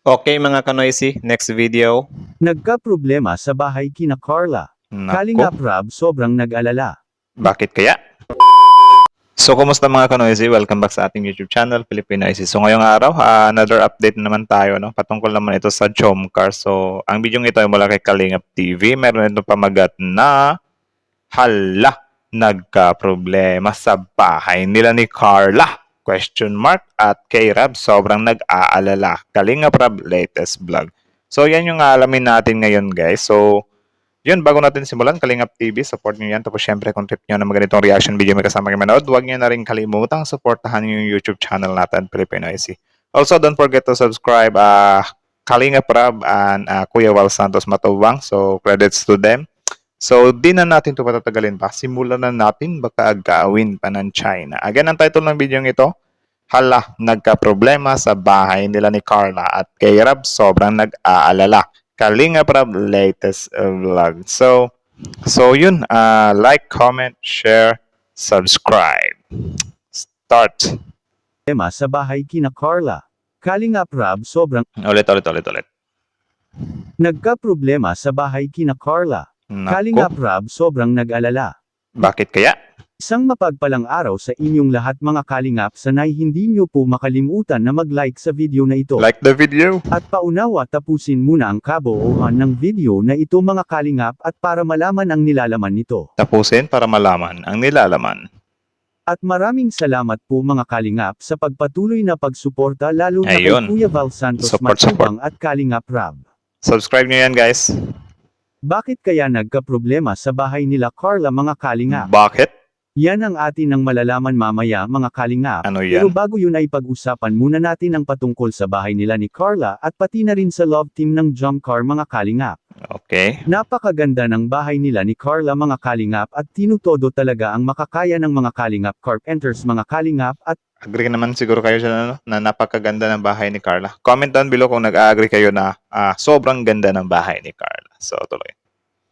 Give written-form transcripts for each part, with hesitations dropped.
Okay mga kanoisy, next video. Nagkaproblema sa bahay kina Carla. Kalinga Nako, Prab sobrang nag-alala. bakit kaya? So, kumusta mga kanoisy? Welcome back sa ating YouTube channel, Filipinoisy. So, ngayong araw, another update naman tayo, no? Patungkol naman ito sa Jomcar. So, ang video ito ay mula kay Kalingap TV. Meron itong pamagat na hala, nagka-problema sa bahay nila ni Carla. Question mark at kay Rab, sobrang nag-aalala. Kalingap Rab, latest vlog. So, yan yung alamin natin ngayon, guys. So, yun, bago natin simulan, Kalingap TV, support nyo yan. Tapos syempre, kung trip nyo na maganitong reaction video may kasama kayo manood, huwag nyo na rin kalimutang supportahan yung YouTube channel natin, Filipinoisy. Also, don't forget to subscribe, Kalingap Rab and Kuya Wal Santos Matubang. So, credits to them. So, di na natin ito patatagalin pa. Simulan na natin, baka agawin pa ng China. Again, ang title ng video ito, hala, nagka-problema sa bahay nila ni Carla at kay Rab, sobrang nag-aalala. Kalingap Rab latest vlog. So yun, like, comment, share, subscribe. Start. Problema sa bahay kina Carla. Kalinga Prab sobrang Ulit. nagkaproblema sa bahay kina Carla. Kalinga Nako, Prab sobrang nag-alala. bakit kaya? Isang mapagpalang araw sa inyong lahat mga kalingap, sanay hindi nyo po makalimutan na mag-like sa video na ito. Like the video. At paunawa tapusin muna ang kabuuan ng video na ito mga kalingap at para malaman ang nilalaman nito. Tapusin para malaman ang nilalaman. At maraming salamat po mga kalingap sa pagpatuloy na pagsuporta lalo na kay Ayun. Kuya Val Santos Support. Matubang at Kalingap Rab. Subscribe nyo yan, guys. Bakit kaya nagkaproblema sa bahay nila Carla mga kalingap? Bakit? Yan ang atin ang malalaman mamaya mga kalingap. Ano Pero yan? bago yun ay pag-usapan muna natin ang patungkol sa bahay nila ni Carla at pati na rin sa love team ng Jomcar mga kalingap. Okay. Napakaganda ng bahay nila ni Carla mga kalingap at tinutodo talaga ang makakaya ng mga kalingap carpenters mga kalingap at Agree naman siguro kayo sa ano, na napakaganda ng bahay ni Carla. Comment down below kung nag-agree kayo na sobrang ganda ng bahay ni Carla. So, tuloy.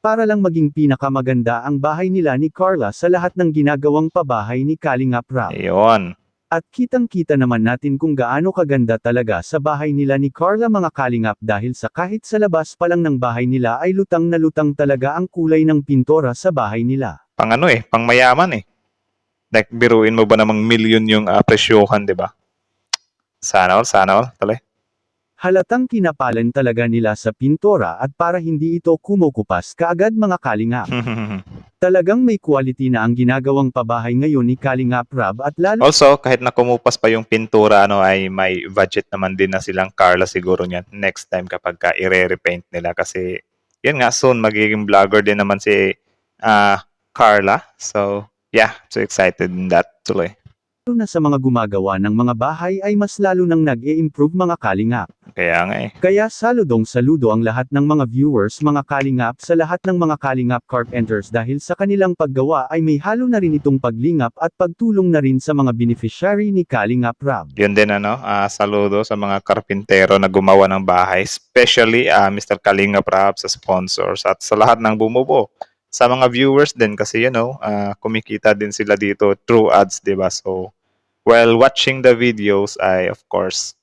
para lang maging pinakamaganda ang bahay nila ni Carla sa lahat ng ginagawang pabahay ni Kalingap Rab. Ayun. At kitang-kita naman natin kung gaano kaganda talaga sa bahay nila ni Carla mga kalingap dahil sa kahit sa labas pa lang ng bahay nila ay lutang na lutang talaga ang kulay ng pintora sa bahay nila. Pang ano pang mayaman Like, biruin mo ba namang milyon yung presyohan, di ba? Sana all, tuloy. Halatang kinapalan talaga nila sa pintora at para hindi ito kumukupas kaagad mga kalingap. Talagang may quality na ang ginagawang pabahay ngayon ni Kalingap Rab at lalo Also, kahit na kumupas pa yung pintura, ay may budget naman din na silang Carla siguro niyan next time kapag i-repaint nila kasi yun nga, soon magiging vlogger din naman si Carla. So, yeah, so excited in that. Tuloy. na sa mga gumagawa ng mga bahay ay mas lalo nang nag-e-improve mga kalingap. Kaya nga Kaya saludong saludo ang lahat ng mga viewers mga kalingap sa lahat ng mga kalingap carpenters dahil sa kanilang paggawa ay may halo na rin itong paglingap at pagtulong na rin sa mga beneficiary ni Kalingap Rab. Yun din saludo sa mga karpintero na gumawa ng bahay, especially Mr. Kalinga Prab sa sponsors at sa lahat ng bumubo. Sa mga viewers din kasi kumikita din sila dito through ads, 'di ba? So while watching the videos ay of course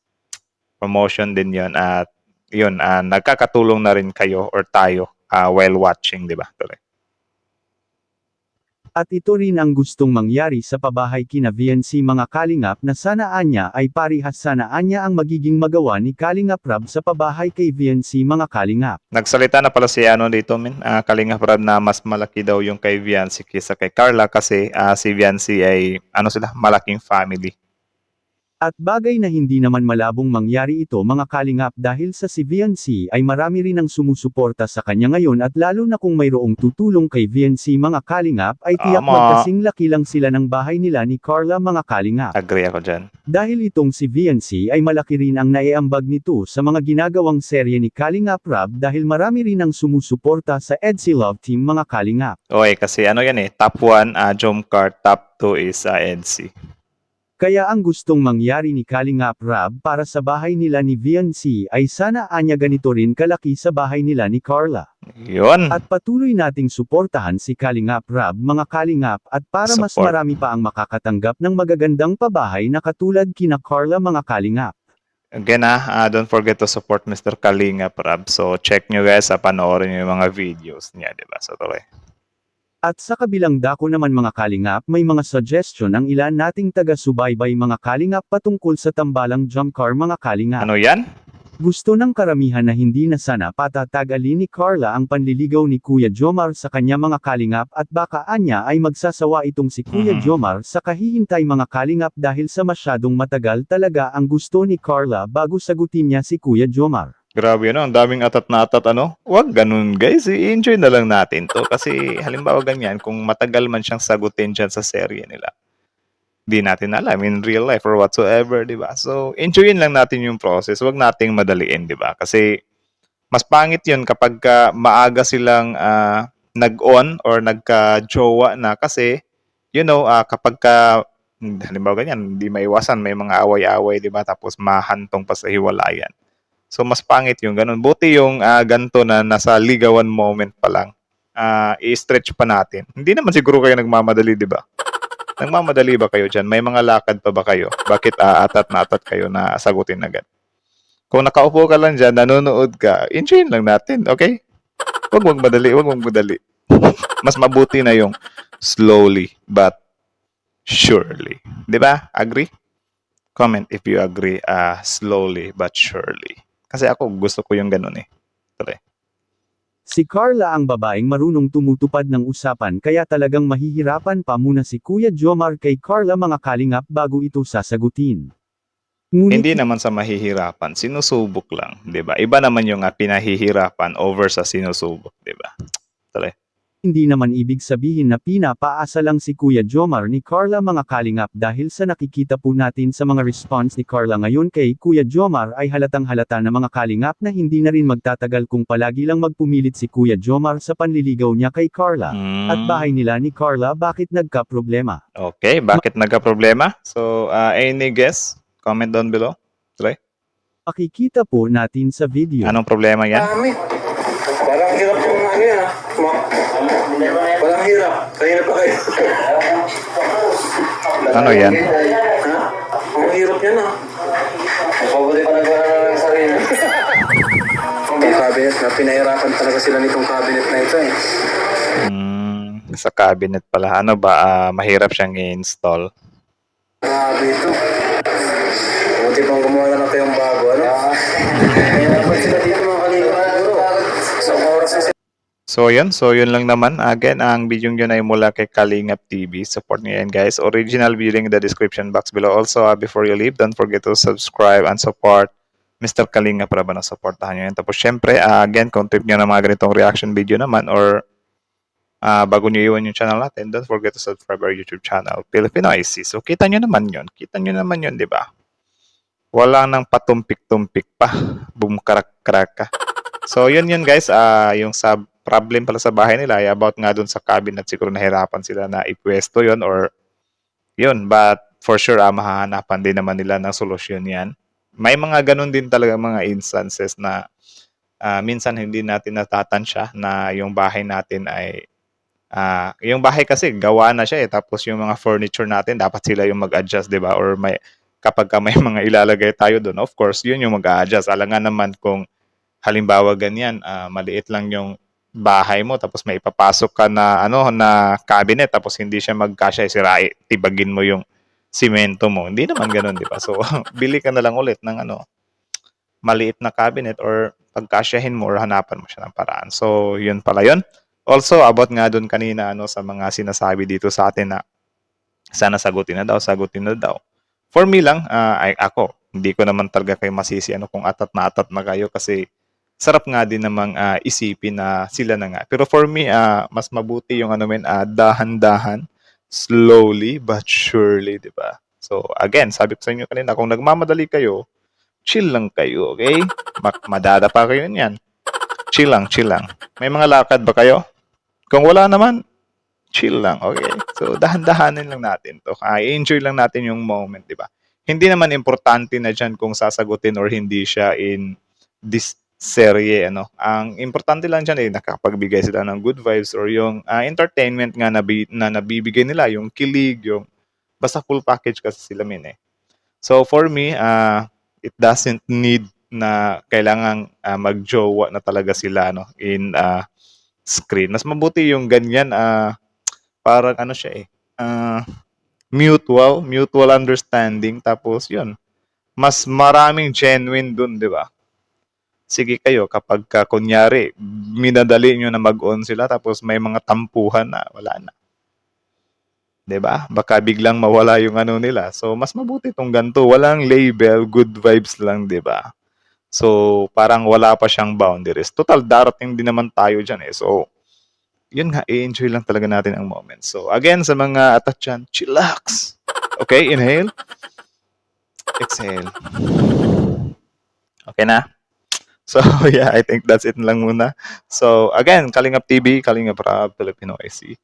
promotion din 'yon at 'yun nagkakatulong na rin kayo or tayo while watching, 'di ba? Tuloy. At ito rin ang gustong mangyari sa pabahay kina VNC mga kalingap na sana anya ay parihas sana anya ang magiging magawa ni Kalingap Rab sa pabahay kay VNC mga kalingap. Nagsalita na pala si dito, Kalinga Prab na mas malaki daw yung kay Viancy kaysa kay Carla kasi si Viancy ay malaking family. At bagay na hindi naman malabong mangyari ito mga kalingap dahil sa si VNC ay marami rin ang sumusuporta sa kanya ngayon at lalo na kung mayroong tutulong kay VNC mga kalingap ay tiyak Tama. magkasing laki lang sila ng bahay nila ni Carla mga kalingap. Agree ako dyan. Dahil itong si VNC ay malaki rin ang naiambag nito sa mga ginagawang serye ni Kalingap Rab dahil marami rin ang sumusuporta sa EDC Love Team mga kalingap. Okay, kasi top 1 Jomcar, top 2 is EDC. Kaya ang gustong mangyari ni Kalingap Rab para sa bahay nila ni VNC ay sana anya ganito rin kalaki sa bahay nila ni Carla. Yun. At patuloy nating suportahan si Kalingap Rab mga kalingap at para mas Support. marami pa ang makakatanggap ng magagandang pabahay na katulad kina Carla mga kalingap. Again don't forget to support Mr. Kalinga Prab. So check nyo guys, panoorin nyo yung mga videos niya, di ba? So tuloy. At sa kabilang dako naman mga kalingap, may mga suggestion ang ilan nating taga-subaybay mga kalingap patungkol sa tambalang jump car mga kalingap. Ano yan? Gusto ng karamihan na hindi na sana patatagalin ni Carla ang panliligaw ni Kuya Jomar sa kanya mga kalingap at baka anya ay magsasawa itong si Kuya Jomar sa kahihintay mga kalingap dahil sa masyadong matagal talaga ang gusto ni Carla bago sagutin niya si Kuya Jomar. Grabe ang daming atat na atat ano. Huwag ganun guys, i-enjoy na lang natin to. Kasi halimbawa ganyan, kung matagal man siyang sagutin dyan sa serye nila, di natin alam in real life or whatsoever, di ba? So, enjoyin lang natin yung process. Huwag nating madaliin, di ba? Kasi mas pangit yun kapag maaga silang nag-on or nagka-jowa na kasi, kapag halimbawa ganyan, hindi maiwasan, may mga away-away, di ba? Tapos mahantong pa sa hiwalayan. So, mas pangit yung ganun. Buti yung ganito na nasa ligawan moment pa lang, i-stretch pa natin. Hindi naman siguro kayo nagmamadali, di ba? Nagmamadali ba kayo dyan? May mga lakad pa ba kayo? Bakit atat na atat kayo na sagutin agad? Kung nakaupo ka lang dyan, nanonood ka, enjoyin lang natin, okay? Huwag magmadali. Mas mabuti na yung slowly but surely. Di ba? Agree? Comment if you agree, slowly but surely. Kasi ako, gusto ko yung ganun eh. Tuloy. Si Carla ang babaeng marunong tumutupad ng usapan kaya talagang mahihirapan pa muna si Kuya Jomar kay Carla mga kalingap bago ito sasagutin. Ngunit Hindi naman sa mahihirapan, sinusubok lang, 'di ba? Iba naman yung pinahihirapan over sa sinusubok, 'di ba? Tuloy. hindi naman ibig sabihin na pinapaasa lang si Kuya Jomar ni Carla mga kalingap dahil sa nakikita po natin sa mga response ni Carla ngayon kay Kuya Jomar ay halatang halata na mga kalingap na hindi na rin magtatagal kung palagi lang magpumilit si Kuya Jomar sa panliligaw niya kay Carla. At bahay nila ni Carla bakit nagka-problema? Okay, bakit nagka-problema? So, any guess? Comment down below. Tuloy. Makikita po natin sa video. Anong problema yan? Dami. Parang hirap yung ano yan, ha? Parang hirap. Kanina pa kayo. Ano yan? Ha? Ang hirap yan, ha? Mapabuti pa nagwala ng sarili. Ang cabinet na pinahirapan talaga sila nitong cabinet na ito, eh. Sa cabinet pala. Ano ba? Mahirap siyang i-install. Grabe ito. Buti pang gumawa na lang kayong bago, ano? Pinahirapan sila dito mga kanina. Siguro, isang oras na sila. So yun lang naman. Again, ang video yun ay mula kay Kalingap TV. Support niyo yan guys. Original video in the description box below. Also, before you leave, don't forget to subscribe and support Mr. Kalingap para ba na supportahan nyo yan. Tapos syempre, again, kung trip nyo na mga ganitong reaction video naman or bago nyo iwan yung channel natin, don't forget to subscribe our YouTube channel, Filipino IC. So kita nyo naman yun, di ba? Wala nang patumpik-tumpik pa. Boom, karak-karak ka. So yun guys, yung sa problem pala sa bahay nila ay about nga dun sa cabinet, siguro nahirapan sila na ipwesto yun or yun, but for sure mahahanapan din naman nila ng solusyon yan. May mga ganun din talaga mga instances na minsan hindi natin natatansya na yung bahay natin ay yung bahay kasi gawa na siya tapos yung mga furniture natin dapat sila yung mag-adjust, 'di ba? Or kapag may mga ilalagay tayo doon, of course, yun yung mag-a-adjust. Alangan naman kung halimbawa ganyan, maliit lang yung bahay mo tapos may ipapasok ka na na cabinet tapos hindi siya magkasya, sirain, tibagin mo yung simento mo. Hindi naman ganoon, 'di ba? So bili ka na lang ulit ng maliit na cabinet or pagkasyahin mo or hanapan mo siya ng paraan. So yun pala yun. Also about nga doon kanina sa mga sinasabi dito sa atin na sana sagutin na daw. For me lang, ako, hindi ko naman talaga kayo masisi kung atat na kayo kasi sarap nga din namang isipin na sila na nga. Pero for me, mas mabuti yung dahan-dahan, slowly but surely, di ba? So again, sabi ko sa inyo kanina, kung nagmamadali kayo, chill lang kayo, okay? Madadapa kayo niyan. Chill lang. May mga lakad ba kayo? Kung wala naman, chill lang, okay? So, dahan-dahanin lang natin to. I-enjoy lang natin yung moment, di ba? Hindi naman importante na dyan kung sasagutin or hindi siya in this serye, Ang importante lang dyan nakapagbigay sila ng good vibes or yung entertainment nga na nabibigay nila, yung kilig, yung basta full package kasi sila So, for me, It doesn't need na kailangang magjowa na talaga sila no in screen. Mas mabuti yung ganyan parang ano siya mutual understanding tapos yun. Mas maraming genuine dun, di ba? Sige kayo kapag kunyari minadali nyo na mag-on sila tapos may mga tampuhan na wala na. 'Di ba? Baka biglang mawala yung ano nila. So mas mabuti tong ganito, walang label, good vibes lang, 'di ba? So parang wala pa siyang boundaries. Total darating din naman tayo diyan eh. So yun nga, i-enjoy lang talaga natin ang moment. So again sa mga atachan, chillax. Okay, inhale. Exhale. Okay na? So yeah, I think that's it lang muna. So again, Kalingap TV, Kalingap Rab, Filipino IC.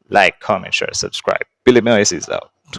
Like, comment, share, subscribe. Filipino IC is out.